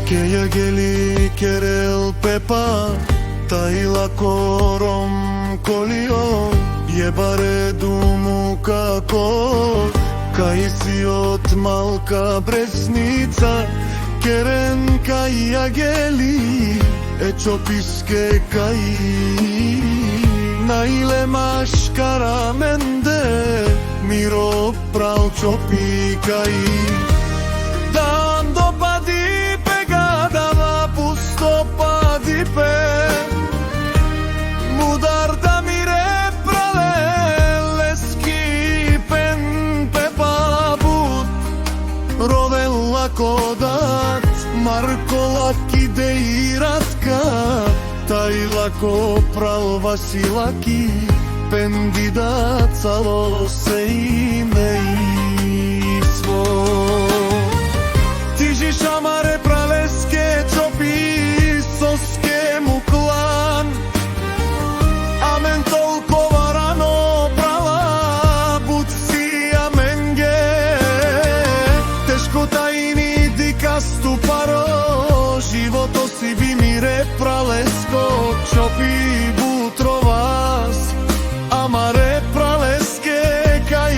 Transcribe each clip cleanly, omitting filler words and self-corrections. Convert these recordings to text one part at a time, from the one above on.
Ke ja geli kerel pepa Taila korom kolio Jebare dumu kako Kaj si od malka bresnica Keren kaj ja geli Eĉopiske kaj Naile maš karamende Miro prav čopi kaj Dan dopadi pegadava pusto padipe Mudar da mire pralele skipen pepa but Rodella kodat Marko laki deiratka Taj lako pral vasilaki Pendidat calo se imejstvo Tiži šamare praleske čopi soske mu klan Amen tolko varano prala buci amenge Teško tajni dikastu paro Životo si bi mi repralesko čopi butrovas Amare praleske kaj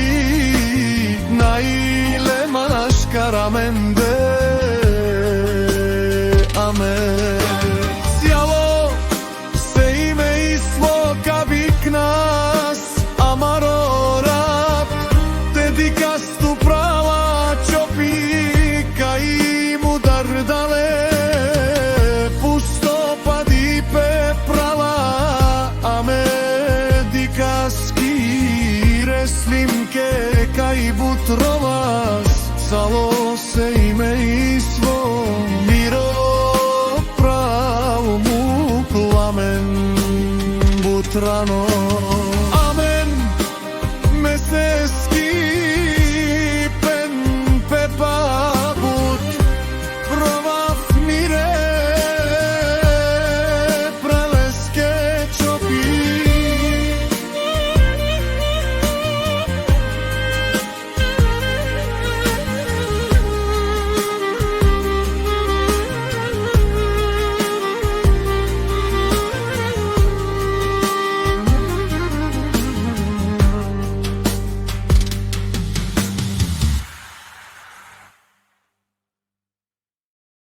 Naile maš karamende Amen Sjalo se ime islo kabik nas Amaro rap Dedikastu prava čopi kaj mudar dale Pusto padipe prala Ame dikaski reslimke kaj butrovas Calo se imejstvo Miro prav mu plamen Butrano